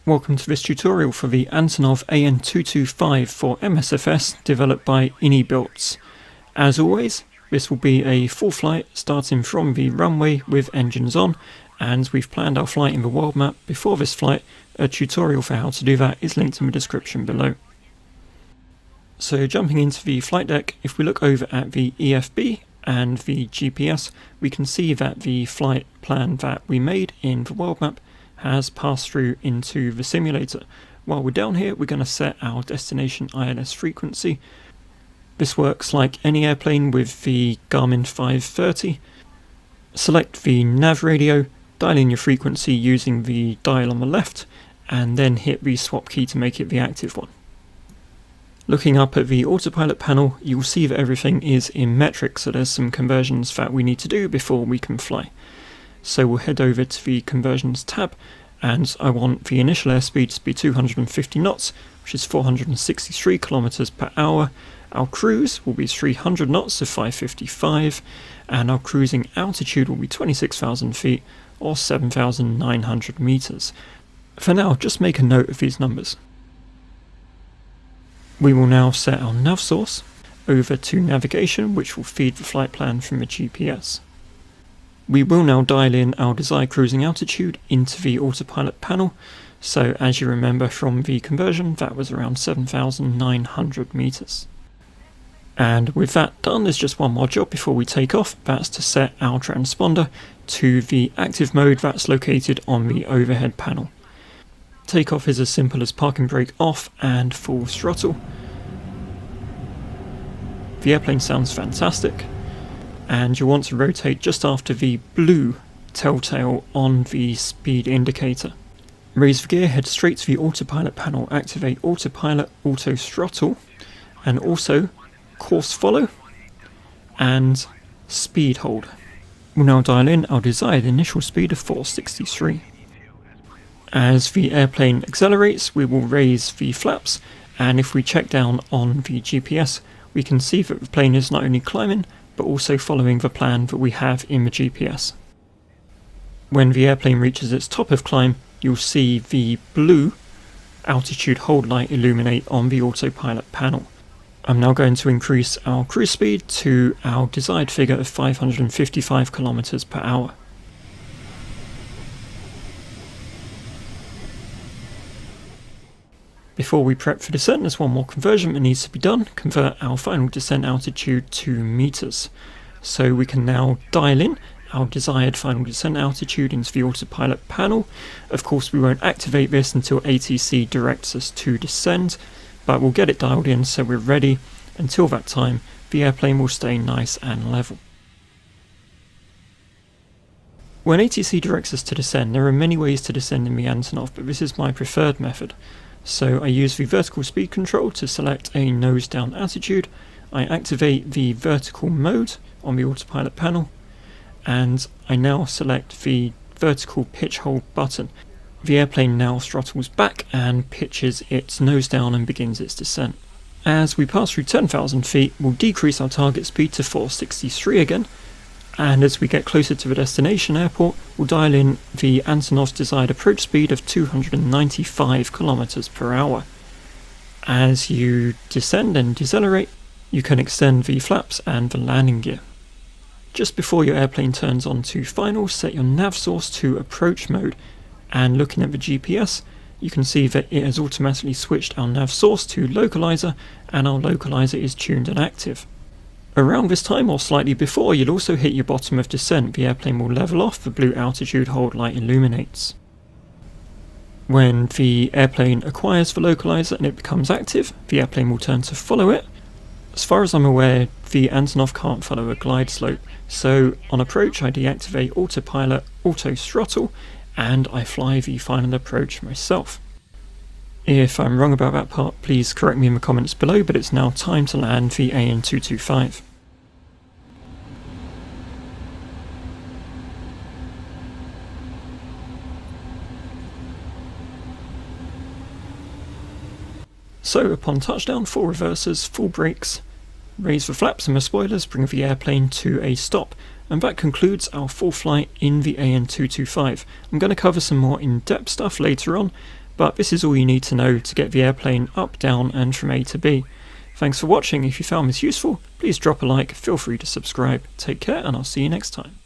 Welcome to this tutorial for the Antonov AN-225 for MSFS developed by IniBuilds. As always, this will be a full flight starting from the runway with engines on, and we've planned our flight in the world map before this flight. A tutorial for how to do that is linked in the description below. So jumping into the flight deck, if we look over at the EFB and the GPS, we can see that the flight plan that we made in the world map has passed through into the simulator. While we're down here, we're going to set our destination ILS frequency. This works like any airplane with the Garmin 530. Select the nav radio, dial in your frequency using the dial on the left, and then hit the swap key to make it the active one. Looking up at the Autopilot panel, you'll see that everything is in metric, so there's some conversions that we need to do before we can fly. So we'll head over to the conversions tab, and I want the initial airspeed to be 250 knots, which is 463 kilometers per hour. Our cruise will be 300 knots, so 555, and our cruising altitude will be 26,000 feet, or 7,900 meters. For now, just make a note of these numbers. We will now set our nav source over to navigation, which will feed the flight plan from the GPS. We will now dial in our desired cruising altitude into the Autopilot panel. So as you remember from the conversion, that was around 7,900 meters. And with that done, there's just one more job before we take off. That's to set our transponder to the active mode that's located on the overhead panel. Takeoff is as simple as parking brake off and full throttle. The airplane sounds fantastic, and you'll want to rotate just after the blue telltale on the speed indicator. Raise the gear, head straight to the Autopilot panel, activate Autopilot Auto Throttle, and also Course Follow and Speed Hold. We'll now dial in our desired initial speed of 463. As the airplane accelerates, we will raise the flaps, and if we check down on the GPS, we can see that the plane is not only climbing, but also following the plan that we have in the GPS. When the airplane reaches its top of climb, you'll see the blue altitude hold light illuminate on the Autopilot panel. I'm now going to increase our cruise speed to our desired figure of 555 kilometers per hour. Before we prep for descent, there's one more conversion that needs to be done. Convert our final descent altitude to meters. So we can now dial in our desired final descent altitude into the Autopilot panel. Of course, we won't activate this until ATC directs us to descend, but we'll get it dialed in so we're ready. Until that time, the airplane will stay nice and level. When ATC directs us to descend, there are many ways to descend in the Antonov, but this is my preferred method. So I use the vertical speed control to select a nose down attitude. I activate the vertical mode on the Autopilot panel, and I now select the vertical pitch hold button. The airplane now throttles back and pitches its nose down and begins its descent. As we pass through 10,000 feet, we'll decrease our target speed to 463 again, and as we get closer to the destination airport, we'll dial in the Antonov's desired approach speed of 295 kilometers per hour. As you descend and decelerate, you can extend the flaps and the landing gear. Just before your airplane turns on to final, set your nav source to approach mode, and looking at the GPS, you can see that it has automatically switched our nav source to localizer, and our localizer is tuned and active. Around this time, or slightly before, you'll also hit your bottom of descent. The airplane will level off, the blue altitude hold light illuminates. When the airplane acquires the localizer and it becomes active, the airplane will turn to follow it. As far as I'm aware, the Antonov can't follow a glide slope, so on approach I deactivate Autopilot Auto Throttle, and I fly the final approach myself. If I'm wrong about that part, please correct me in the comments below, but it's now time to land the AN-225. So upon touchdown, full reversers, full brakes, raise the flaps and the spoilers, bring the airplane to a stop. And that concludes our full flight in the AN-225. I'm going to cover some more in-depth stuff later on, but this is all you need to know to get the airplane up, down and from A to B. Thanks for watching. If you found this useful, please drop a like, feel free to subscribe. Take care and I'll see you next time.